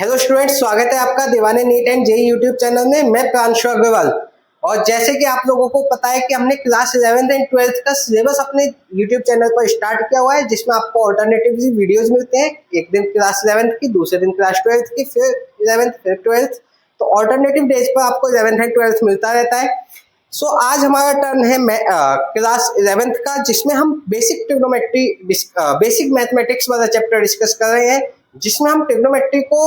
Hello students, स्वागत है आपका Deewane NEET and JEE YouTube channel में। मैं प्रांशु अग्रवाल। और जैसे कि आप लोगों को पता है कि हमने क्लास 11th एंड 12th का सिलेबस अपने यूट्यूब चैनल पर स्टार्ट किया हुआ है, जिसमें आपको ऑल्टरनेटिव वीडियोस मिलते हैं। एक दिन क्लास 11th की, दूसरे दिन क्लास 12th की, फिर 11th फिर 12th। तो ऑल्टरनेटिव डेज पर आपको 11th एंड 12th मिलता रहता है। सो आज हमारा टर्न है क्लास 11th का, जिसमें हम बेसिक ट्रिग्नोमेट्री बेसिक मैथमेटिक्स वाला चैप्टर डिस्कस कर रहे हैं, जिसमें हम ट्रिग्नोमेट्री को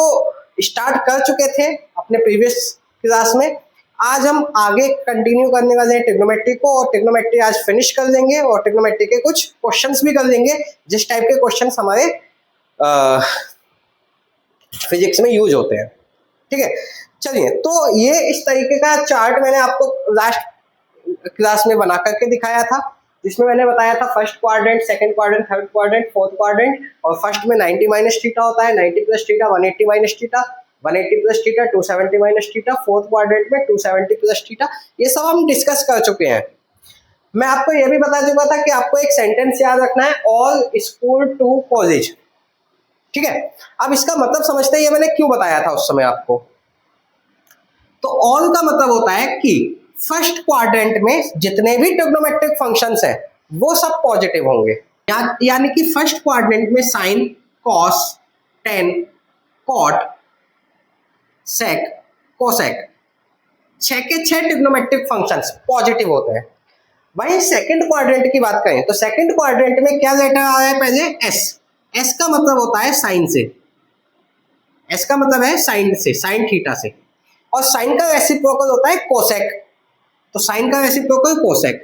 स्टार्ट कर चुके थे अपने प्रीवियस क्लास में। आज हम आगे कंटिन्यू करने वाले हैं ट्रिग्नोमेट्री को, और ट्रिग्नोमेट्री आज फिनिश कर देंगे और ट्रिग्नोमेट्री के कुछ क्वेश्चंस भी कर लेंगे, जिस टाइप के क्वेश्चंस हमारे फिजिक्स में यूज होते हैं। ठीक है, चलिए। तो ये इस तरीके का चार्ट मैंने आपको लास्ट क्लास में बना करके दिखाया था, जिसमें मैंने बताया था first quadrant, second quadrant, third quadrant, fourth quadrant. और फर्स्ट में 90 माइनस थीटा होता है, 90 plus theta 180 minus theta, 180 plus theta 270 minus theta, fourth quadrant में 270 प्लस थीटा। ये सब हम डिस्कस कर चुके हैं। मैं आपको यह भी बता चुका था कि आपको एक सेंटेंस याद रखना है, ऑल स्कूल टू कॉलेज। ठीक है, अब इसका मतलब समझते हैं ये मैंने क्यों बताया था उस समय आपको। तो ऑल का मतलब होता है कि फर्स्ट क्वाड्रेंट में जितने भी ट्रिग्नोमेट्रिक फंक्शंस हैं वो सब पॉजिटिव होंगे। यानी कि फर्स्ट क्वाड्रेंट में साइन, कॉस, टेन, कॉट, सेक, कोसेक, 6 के 6 ट्रिग्नोमेट्रिक फंक्शंस पॉजिटिव होते हैं। वहीं सेकंड क्वाड्रेंट की बात करें तो सेकंड क्वाड्रेंट में क्या लेटर आ रहा है पहले? एस। एस का मतलब होता है साइन से। एस का मतलब है साइन से, साइन थीटा से। और साइन का रेसिप्रोकल होता है कोसेक। तो साइन का रेसिप्रोकल कोसेक।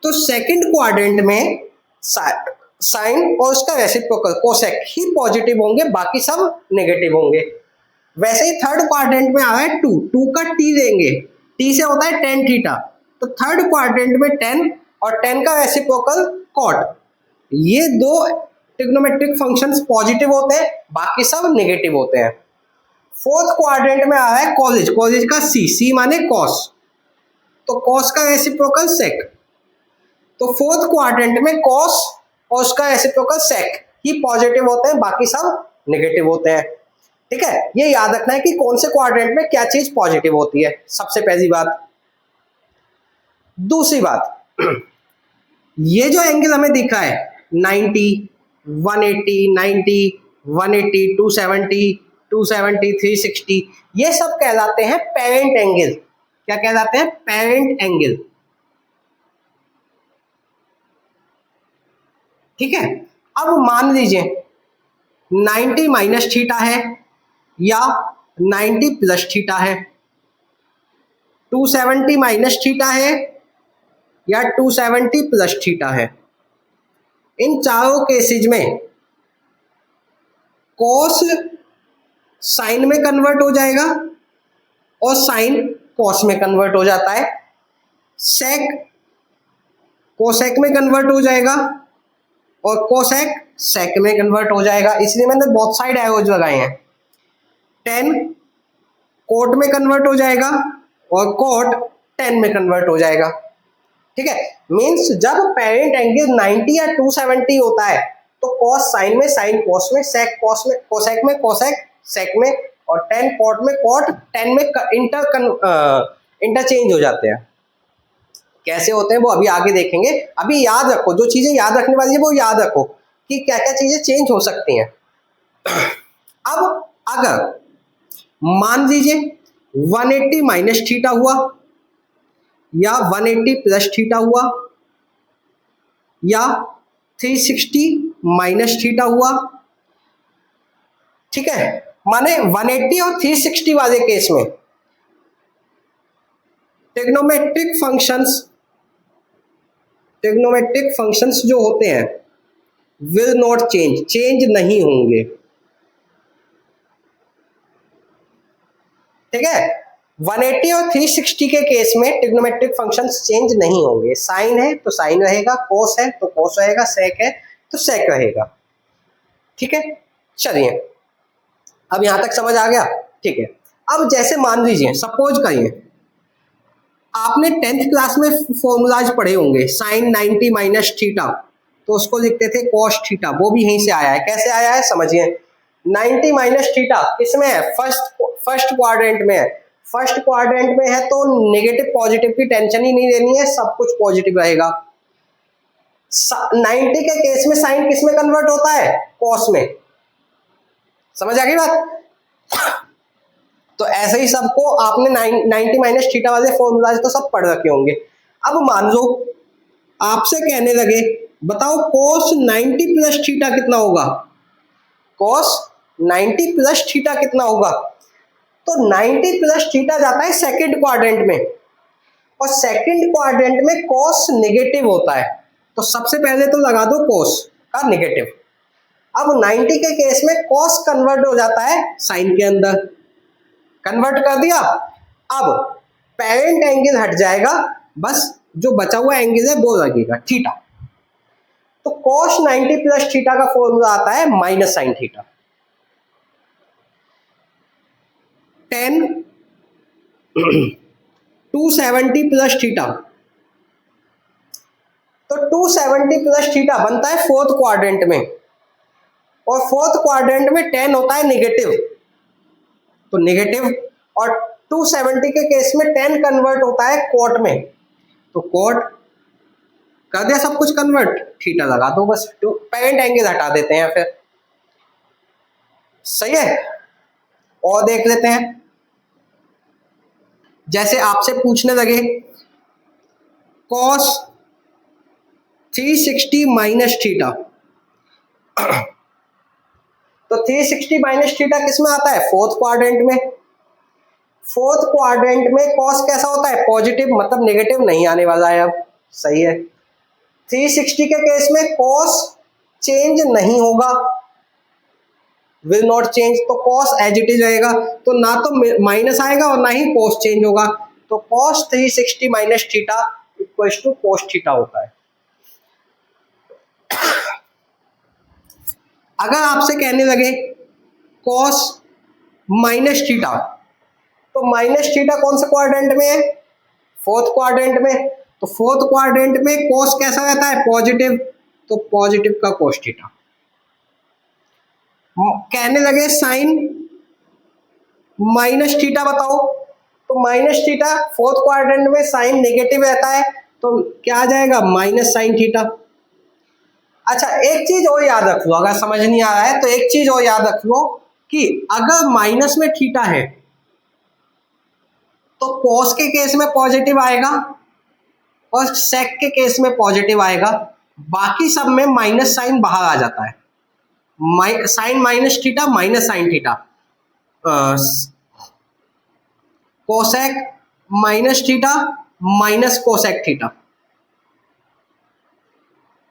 तो सेकंड क्वाड्रेंट में साइन और उसका रेसिप्रोकल कोसेक ही पॉजिटिव होंगे, बाकी सब नेगेटिव होंगे। वैसे ही थर्ड क्वाड्रेंट में आ रहा है 2, 2 का टी लेंगे, टी से होता है टेन थीटा। तो थर्ड क्वाड्रेंट में 10 और 10 का रेसिप्रोकल कॉट। ये दो ट्रिग्नोमेट्रिक फंक्शंस पॉजिटिव होते हैं, बाकी सब नेगेटिव होते हैं। फोर्थ क्वाड्रेंट में आ रहा है कॉलेज, कॉलेज का सी, सी माने कॉस। तो कॉस का रेसिप्रोकल सेक। तो फोर्थ क्वाड्रेंट में कॉस और उसका रेसिप्रोकल सेक ही पॉजिटिव होते हैं, बाकी सब नेगेटिव होते हैं। ठीक है, ये याद रखना है कि कौन से क्वाड्रेंट में क्या चीज पॉजिटिव होती है, सबसे पहली बात। दूसरी बात, ये जो एंगल हमें दिख रहा है 90, 180, 90, 180, 270, 270, 360, ये सब कहलाते हैं पेरेंट एंगल। क्या कहलाते हैं? Parent angle. ठीक है, अब मान लीजिए 90 माइनस थीटा है या 90 प्लस थीटा है, 270 माइनस थीटा है या 270 प्लस थीटा है। इन चारों केसेज में कॉस साइन में कन्वर्ट हो जाएगा और साइन कॉस में कन्वर्ट हो जाता है। सेक कोसेक में कन्वर्ट हो जाएगा और कोसेक सेक में कन्वर्ट हो जाएगा, इसलिए मैंने बोथ साइड एरोज लगाए हैं। 10 कोट में कन्वर्ट हो जाएगा और कोट 10 में कन्वर्ट हो जाएगा। ठीक है, मींस जब पेरेंट एंगल 90 या 270 होता है तो कॉस साइन में, साइन कॉस में, सेक कॉस में, कोसेक में, कोसेक सेक में, और 10 कोट में, कोट 10 में इंटरचेंज हो जाते हैं। कैसे होते हैं वो अभी आगे देखेंगे। अभी याद रखो, जो चीजें याद रखने वाली है वो याद रखो कि क्या क्या चीजें चेंज हो सकती हैं। अब अगर मान लीजिए 180 माइनस थीटा हुआ या 180 प्लस थीटा हुआ या 360 माइनस थीटा हुआ। ठीक है, माने 180 और 360 वाले केस में ट्रिग्नोमेट्रिक फंक्शंस जो होते हैं विल नॉट चेंज, चेंज नहीं होंगे। ठीक है, 180 और 360 के केस में ट्रिग्नोमेट्रिक फंक्शंस चेंज नहीं होंगे। साइन है तो साइन रहेगा, कोस है तो कोस रहेगा, सेक है तो सेक रहेगा। ठीक है, चलिए अब यहां तक समझ आ गया। ठीक है, अब जैसे मान लीजिए, सपोज करिए आपने 10th क्लास में फॉर्मूलाज पढ़े होंगे, साइन 90 माइनस थीटा, तो उसको लिखते थे कॉस थीटा, वो भी यहीं से आया है। कैसे आया है समझिए। 90 माइनस थीटा किसमें है? फर्स्ट क्वाड्रेंट में है। फर्स्ट क्वाड्रेंट में है तो नेगेटिव पॉजिटिव की टेंशन ही नहीं लेनी है, सब कुछ पॉजिटिव रहेगा। 90 के केस में साइन किस में कन्वर्ट होता है? कॉस में। समझ आ गई बात? तो ऐसे ही सबको आपने 90 माइनस थीटा वाले फॉर्मूलाज तो सब पढ़ रखे होंगे। अब मान लो आपसे कहने लगे बताओ cos 90 प्लस थीटा कितना होगा? cos 90 प्लस थीटा कितना होगा? तो 90 प्लस थीटा जाता है सेकंड क्वाड्रेंट में, और सेकंड क्वाड्रेंट में cos नेगेटिव होता है, तो सबसे पहले तो लगा दो cos का नेगेटिव। अब 90 के केस में cos कन्वर्ट हो जाता है साइन के अंदर, कन्वर्ट कर दिया। अब पेरेंट एंगल हट जाएगा, बस जो बचा हुआ एंगल है वो लगेगा थीटा। तो cos 90 प्लस थीटा का फॉर्मूला आता है minus sine theta. 10 270 plus theta, तो 270 प्लस थीटा बनता है फोर्थ क्वाड्रेंट में, और फोर्थ क्वाड्रेंट में 10 होता है नेगेटिव, तो नेगेटिव, और 270 के केस में 10 कन्वर्ट होता है कॉट में, तो कॉट कर दिया सब कुछ कन्वर्ट, थीटा लगा दो बस, पेरेंट एंगल हटा देते हैं फिर। सही है। और देख लेते हैं, जैसे आपसे पूछने लगे cos 360 माइनस थीटा, तो 360 माइनस थीटा किस में आता है? फोर्थ क्वाड्रेंट में। फोर्थ क्वाड्रेंट में cos कैसा होता है? पॉजिटिव, मतलब नेगेटिव नहीं आने वाला है अब। सही है। 360 के केस में cos चेंज नहीं होगा, विल नॉट चेंज, तो cos एज इट इज रहेगा, तो ना तो माइनस आएगा और ना ही cos चेंज होगा, तो cos 360 minus theta equal to cos theta होता है। अगर आपसे कहने लगे cos माइनस थीटा, तो माइनस थीटा कौन से क्वाड्रेंट में है? फोर्थ क्वाड्रेंट में, तो फोर्थ क्वाड्रेंट में cos कैसा रहता है? पॉजिटिव, तो पॉजिटिव का cos थीटा। कहने लगे साइन माइनस थीटा बताओ, तो माइनस थीटा फोर्थ क्वाड्रेंट में साइन नेगेटिव रहता है, तो क्या आ जाएगा? Minus sine theta. अच्छा, एक चीज और याद रख लो, अगर समझ नहीं आ रहा है तो एक चीज और याद रख लो कि अगर माइनस में थीटा है तो cos के केस में पॉजिटिव आएगा और sec के केस में पॉजिटिव आएगा, बाकी सब में माइनस साइन बाहर आ जाता है। Sine minus theta minus sine theta, cosec minus theta minus cosec theta,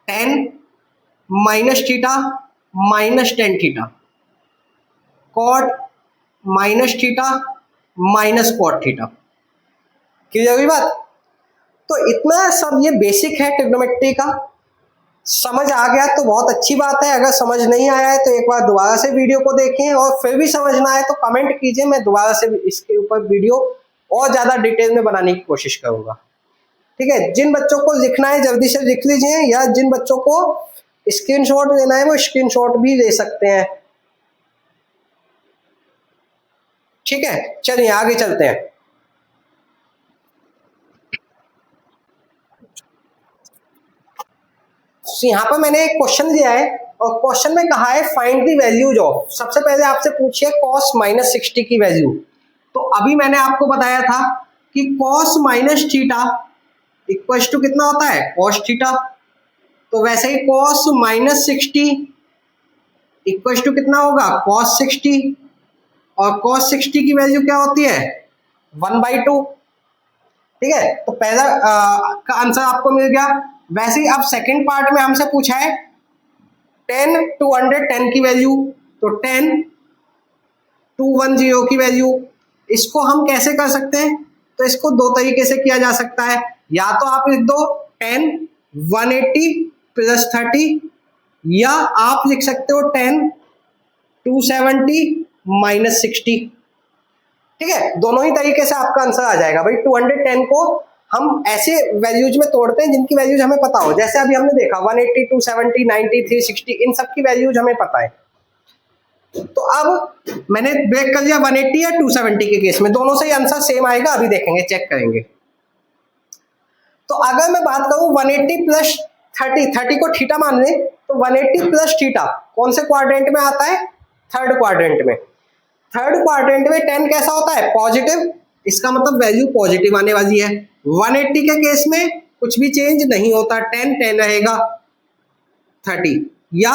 tan minus theta minus tan theta, cot minus theta minus cot theta. Clear हुई बात? तो इतना सब ये बेसिक है ट्रिग्नोमेट्री का। समझ आ गया तो बहुत अच्छी बात है, अगर समझ नहीं आया है तो एक बार दोबारा से वीडियो को देखें, और फिर भी समझ ना आए तो कमेंट कीजिए, मैं दोबारा से इसके ऊपर वीडियो और ज़्यादा डिटेल में बनाने की कोशिश करूँगा। ठीक है। जिन बच्चों को लिखना है जल्दी से लिख लीजिए, या जिन बच्चों को स्क्रीनशॉट लेना है वो स्क्रीनशॉट भी ले सकते हैं। ठीक है, चलिए आगे चलते हैं। यहाँ पर मैंने एक क्वेश्चन दिया है, और क्वेश्चन में कहा है फाइंड द वैल्यूज ऑफ, सबसे पहले आपसे पूछिए cos माइनस 60 की वैल्यू। तो अभी मैंने आपको बताया था कि cos minus theta equal to कितना होता है? cos theta. तो वैसे ही cos माइनस 60 इक्वल टू कितना होगा? cos 60, और cos 60 की वैल्यू क्या होती है? 1/2। ठीक है, तो पहला का आंसर आपको मिल गया। वैसे ही अब सेकंड पार्ट में हमसे पूछा है 10 210 की वैल्यू, तो 10 210 की वैल्यू, इसको हम कैसे कर सकते हैं? तो इसको दो तरीके से किया जा सकता है, या तो आप लिख दो 10 180 प्लस 30, या आप लिख सकते हो 10 270 माइनस 60। ठीक है, दोनों ही तरीके से आपका आंसर आ जाएगा। भाई 210 को हम ऐसे वैल्यूज में तोड़ते हैं जिनकी वैल्यूज हमें पता हो, जैसे अभी हमने देखा 180 270 90 360, इन सब की वैल्यूज हमें पता है। तो अब मैंने ब्रेक कर लिया 180 या 270 के केस में, दोनों से ही आंसर सेम आएगा, अभी देखेंगे, चेक करेंगे। तो अगर मैं बात करूं 180 प्लस 30 को थीटा मान लें, तो 180 प्लस थीटा कौन से क्वाड्रेंट में आता है? थर्ड क्वाड्रेंट में। थर्ड क्वाड्रेंट में 10 कैसा होता है? पॉजिटिव, इसका मतलब वैल्यू पॉजिटिव आने वाली है। 180 के केस में कुछ भी चेंज नहीं होता, 10 10 रहेगा 30। या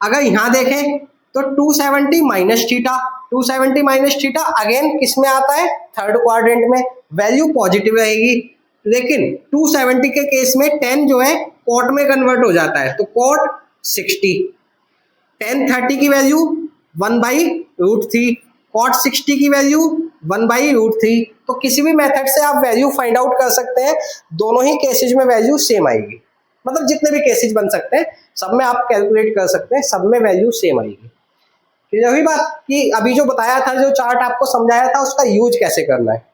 अगर यहां देखें तो 270 minus theta, 270 minus theta again किस में आता है? थर्ड क्वाड्रेंट में, वैल्यू पॉजिटिव रहेगी। लेकिन 270 के केस में 10 जो है कॉट में कन्वर्ट हो जाता है, तो कॉट 60, 10 30 की वैल्यू 1/√3, कॉट 60 की वैल्यू 1/√3। तो किसी भी मेथड से आप वैल्यू फाइंड आउट कर सकते हैं, दोनों ही केसेज में वैल्यू सेम आएगी। मतलब जितने भी केसेज बन सकते हैं सब में आप कैलकुलेट कर सकते हैं, सब में वैल्यू सेम आएगी। फिर वही बात कि अभी जो बताया था, जो चार्ट आपको समझाया था, उसका यूज कैसे करना है।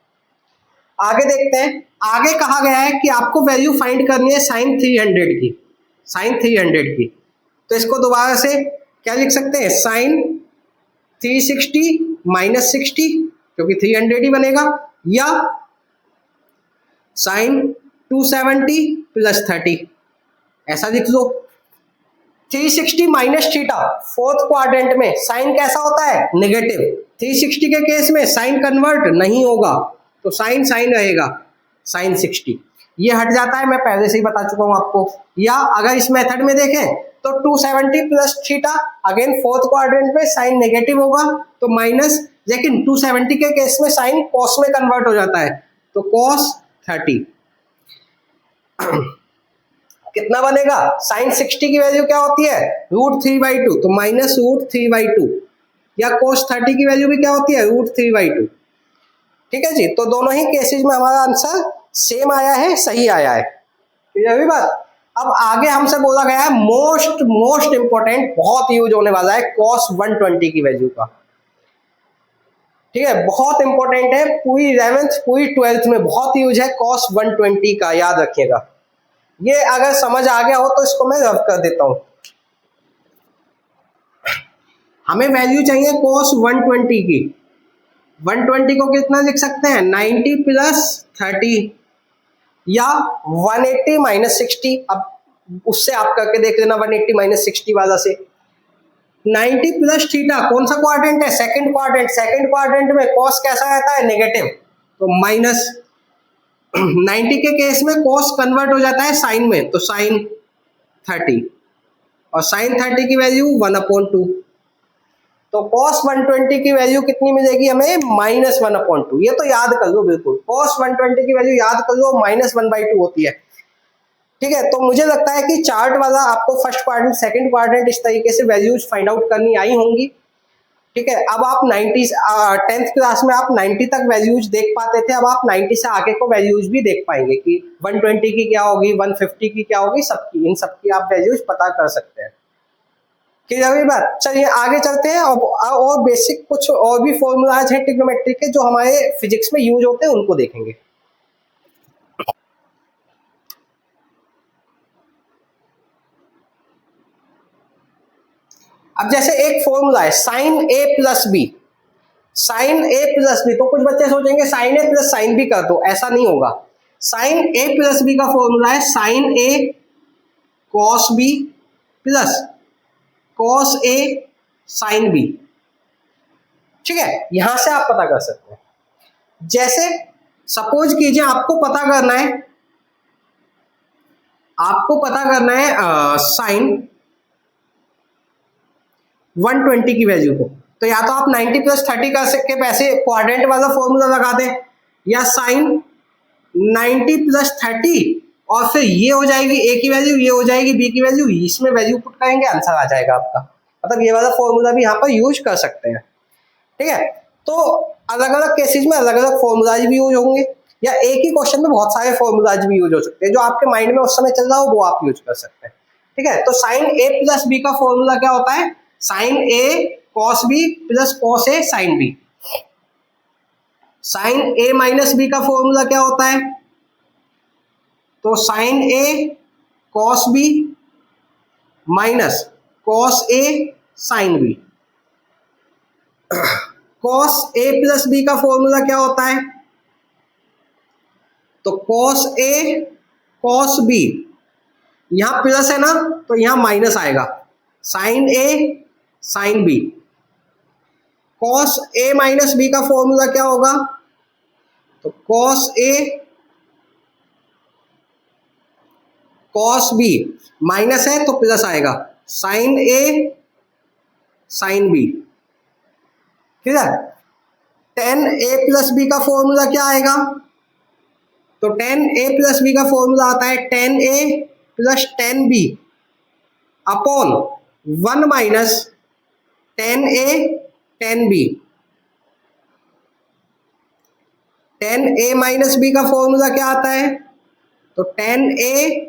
आगे देखते हैं, आगे कहा गया है कि आपको वैल्यू फाइंड करनी है sin 300 की, sin 300 की। तो इसको दोबारा से क्या लिख सकते हैं? sin 360 माइनस 60, क्योंकि 300 ही बनेगा, या sin 270 प्लस 30, ऐसा लिख लो। 360 माइनस थीटा फोर्थ क्वाड्रेंट में साइन कैसा होता है? नेगेटिव। 360 के केस में साइन कन्वर्ट नहीं होगा, तो साइन साइन रहेगा, साइन 60 ये हट जाता है, मैं पहले से ही बता चुका हूं आपको। या अगर इस मेथड में देखें तो 270 plus theta again fourth quadrant में साइन नेगेटिव होगा, तो माइनस, लेकिन 270 के केस में साइन कॉस में कन्वर्ट हो जाता है, तो कॉस 30। कितना बनेगा? साइन 60 की वैल्यू क्या होती है? √3/2, तो माइनस √3/2। या कोस 30 की वैल्यू भी क्या होती है? √3/2। ठीक है जी, तो दोनों ही केसेस में हमारा आंसर सेम आया है, सही आया है। तो यह भी बात। अब आगे हमसे बोला गया है मोस्ट इंपॉर्टेंट, बहुत यूज होने वाला है, cos 120 की वैल्यू का। ठीक है, बहुत इंपॉर्टेंट है, पूरी 11th पूरी 12th में बहुत यूज है cos 120 का, याद रखिएगा। ये अगर समझ आ गया हो तो इसको मैं रफ कर देता हूं। हमें वैल्यू चाहिए cos 120 की। 120 को कितना लिख सकते हैं? 90 प्लस 30 या 180 माइनस 60। अब उससे आप करके देख लेना, 180 माइनस 60 वाला से। 90 प्लस थीटा कौन सा क्वाड्रेंट है? Second quadrant. सेकंड क्वाड्रेंट में cos कैसा रहता है? नेगेटिव, तो माइनस 90 के केस में cos कन्वर्ट हो जाता है साइन में, तो साइन 30, और साइन 30 की वैल्यू 1/2। तो cos 120 की वैल्यू कितनी मिलेगी हमें? -1/2। ये तो याद कर लो बिल्कुल, cos 120 की वैल्यू याद कर लो, -1/2 होती है। ठीक है, तो मुझे लगता है कि चार्ट वाला आपको फर्स्ट क्वाड्रेंट सेकंड क्वाड्रेंट इस तरीके से वैल्यूज फाइंड आउट करनी आई होंगी। ठीक है, अब आप 90 10th क्लास में आप 90 तक वैल्यूज देख पाते थे, अब आप 90 से आगे को वैल्यूज भी देख पाएंगे कि 120 की क्या होगी, 150 की क्या होगी, सबकी, इन सबकी आप वैल्यूज पता कर सकते हैं। ठीक है बात। चलिए आगे चलते हैं, और बेसिक कुछ और भी फॉर्मूलाज हैं ट्रिग्नोमेट्री के जो हमारे फिजिक्स में यूज होते हैं, उनको देखेंगे। अब जैसे एक फॉर्मूला है साइन ए प्लस बी, साइन ए प्लस बी, तो कुछ बच्चे सोचेंगे साइन ए प्लस साइन बी कर दो, ऐसा नहीं होगा। साइन ए प्लस बी का फॉर्मूला है sign A cos B plus cos A sign B. ठीक है, यहां से आप पता कर सकते हैं। जैसे सपोज कीजिए आपको पता करना है साइन 120 की वैल्यू को, तो या तो आप 90 प्लस 30 कर सकते पैसे क्वाड्रेंट वाला फॉर्मूला लगा दें, या साइन 90 प्लस 30 और फिर ये हो जाएगी ए की वैल्यू, ये हो जाएगी बी की वैल्यू, इसमें वैल्यू पुट करेंगे, आंसर आ जाएगा आपका। मतलब ये वाला फॉर्मूला भी यहाँ पर यूज कर सकते हैं। ठीक है, तो अलग अलग केसेस में अलग अलग फॉर्मूलाज भी यूज होंगे, या एक ही क्वेश्चन में बहुत सारे फॉर्मूलाज भी यूज हो सकते हैं, जो आपके माइंड में उस समय चल रहा हो वो आप यूज कर सकते हैं। ठीक है, तो साइन ए प्लस बी का फॉर्मूला क्या होता है? Sign A cos B plus cos A sine B. Sign A minus B का फॉर्मूला क्या होता है? तो sign A cos B minus cos A sine B. Cos A plus B का फॉर्मूला क्या होता है? तो कॉस ए कॉस बी, यहां प्लस है ना तो यहां माइनस आएगा, sign A sine B. Cos A minus B का फॉर्मूला क्या होगा? तो cos A cos B, minus है तो प्लस आएगा, साइन ए साइन बी। ठीक है, टेन ए प्लस बी का फॉर्मूला क्या आएगा? तो टेन ए प्लस बी का फॉर्मूला आता है tan A plus tan B upon one minus tan A tan B. Tan A minus B का फॉर्मूला क्या आता है? तो tan A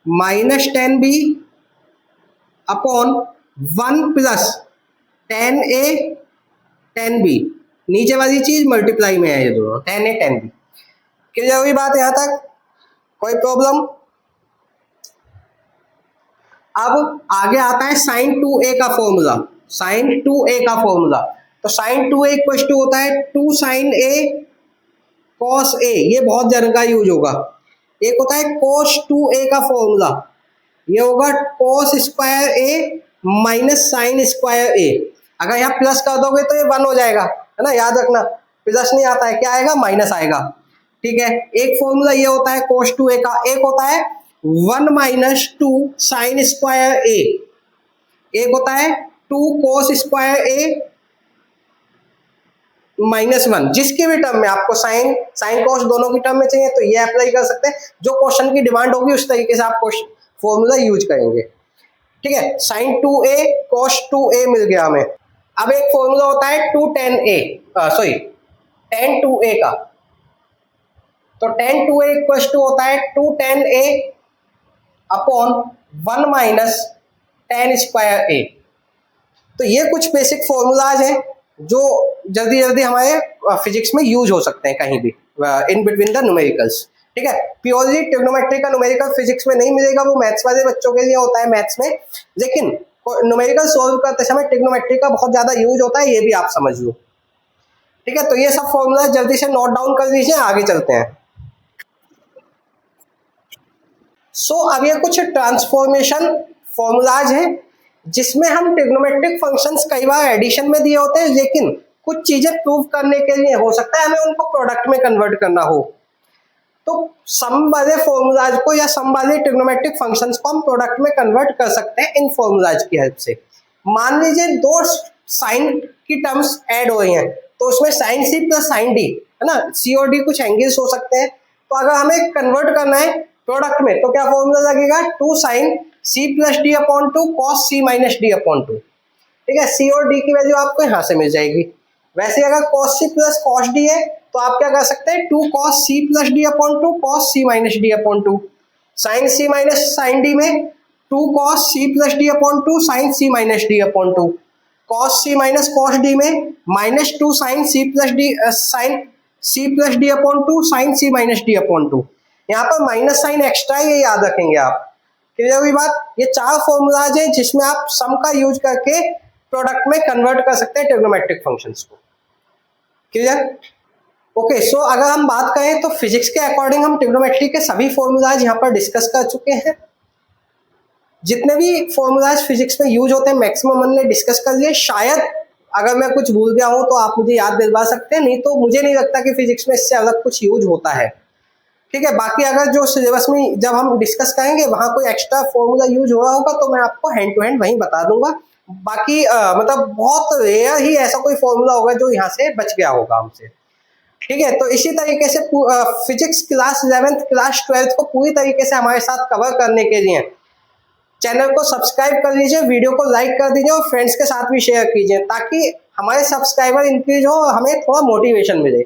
minus tan B upon one plus tan A tan B. नीचे वाली चीज मल्टीप्लाई में है ये दोनों, tan A tan B. Clear हुई बात यहां तक? कोई प्रॉब्लम? अब आगे आता है साइन टू ए का फॉर्मूला। साइन टू ए का फॉर्मूला, तो sine two A equal to होता है two sine A cos A, ये बहुत जगह का यूज होगा। एक होता है कोस टू ए का फॉर्मूला, ये होगा कोस square A minus sign square ए। अगर यहाँ प्लस कर दोगे तो ये वन हो जाएगा, है ना, याद रखना। प्लस नहीं आता है, क्या आएगा? माइनस आएगा। ठीक है, एक फॉर्मूला ये होता है कोस टू ए का, एक होता है one minus two sine square A, एक होता है two cos square A minus one. जिसके भी टर्म में आपको साइन साइन कोस दोनों की टर्म में चाहिए तो ये अप्लाई कर सकते हैं। जो क्वेश्चन की डिमांड होगी उस तरीके से आप फॉर्मूला यूज करेंगे। ठीक है, sine two A cos two A मिल गया हमें। अब एक फॉर्मूला होता है two tan A, sorry tan two A का। तो tan two A equal to होता है two tan A upon one minus tan square A. तो ये कुछ बेसिक फॉर्मूलाज हैं जो जल्दी जल्दी हमारे फिजिक्स में यूज हो सकते हैं कहीं भी इन बिटवीन द न्यूमेरिकल्स। ठीक है, प्योरली ट्रिग्नोमेट्री का न्यूमेरिकल फिजिक्स में नहीं मिलेगा, वो मैथ्स वाले बच्चों के लिए होता है मैथ्स में, लेकिन न्यूमेरिकल सॉल्व करते समय ट्रिग्नोमेट्री का बहुत ज्यादा यूज होता है, ये भी आप समझ लो। ठीक है, तो ये सब फॉर्मूला जल्दी से नोट डाउन कर लीजिए, आगे चलते हैं। अब ये कुछ ट्रांसफॉर्मेशन फॉर्मूलाज हैं जिसमें हम ट्रिग्नोमेट्रिक फंक्शंस कई बार एडिशन में दिए होते हैं, लेकिन कुछ चीजें प्रूव करने के लिए हो सकता है हमें उनको प्रोडक्ट में कन्वर्ट करना हो, तो सम वाले फॉर्मूलाज को या सम वाले ट्रिग्नोमेट्रिक फंक्शंस को हम प्रोडक्ट में कन्वर्ट कर सकते हैं इन फॉर्मूलाज की हेल्प से। मान लीजिए दो साइन की टर्म्स ऐड हो रही हैं, तो उसमें sine C plus sine D, है ना, सी और डी कुछ एंगल्स हो सकते हैं। तो अगर हमें कन्वर्ट करना है प्रोडक्ट में तो क्या फॉर्मूला लगेगा? Two sine C plus D upon two cos C minus D upon two. ठीक है, सी और डी की वैल्यू आपको यहाँ से मिल जाएगी। वैसे अगर cos C plus cos D है तो आप क्या कर सकते हैं? Two cos C plus D upon two cos C minus D upon two. Sine C minus sine D में two cos C plus D upon two sine C minus D upon two. Cos C minus cos D में minus two sine C plus D sine C plus D upon two sine C minus D upon to. यहाँ पर minus sign extra, ये याद रखेंगे आप। Clear हुई बात? ये चार फॉर्मूलाज हैं जिसमें आप सम का यूज करके प्रोडक्ट में कन्वर्ट कर सकते हैं ट्रिग्नोमेट्रिक फंक्शंस को। क्लियर? ओके, सो अगर हम बात करें तो फिजिक्स के अकॉर्डिंग हम ट्रिग्नोमेट्री के सभी फॉर्मूलाज यहाँ पर डिस्कस कर चुके हैं। जितने भी फॉर्मूलाज फिजिक्स में यूज होते हैं मैक्सिमम हमने डिस्कस कर लिए। शायद अगर मैं कुछ भूल गया हूं तो आप मुझे याद दिलवा सकते हैं, नहीं तो मुझे नहीं लगता कि फिजिक्स में इससे अलग कुछ यूज होता है। ठीक है, बाकी अगर जो सिलेबस में जब हम डिस्कस करेंगे वहां कोई एक्स्ट्रा फॉर्मूला यूज हो रहा होगा तो मैं आपको हैंड टू हैंड वहीं बता दूंगा। बाकी मतलब बहुत रेयर ही ऐसा कोई फॉर्मूला होगा जो यहाँ से बच गया होगा हमसे। ठीक है, तो इसी तरीके से physics class 11th class 12th को पूरी तरीके से हमारे साथ कवर करने के लिए चैनल को सब्सक्राइब कर लीजिए, वीडियो को लाइक कर दीजिए और फ्रेंड्स के साथ भी शेयर कीजिए ताकि हमारे सब्सक्राइबर इंक्रीज हो और हमें थोड़ा मोटिवेशन मिले।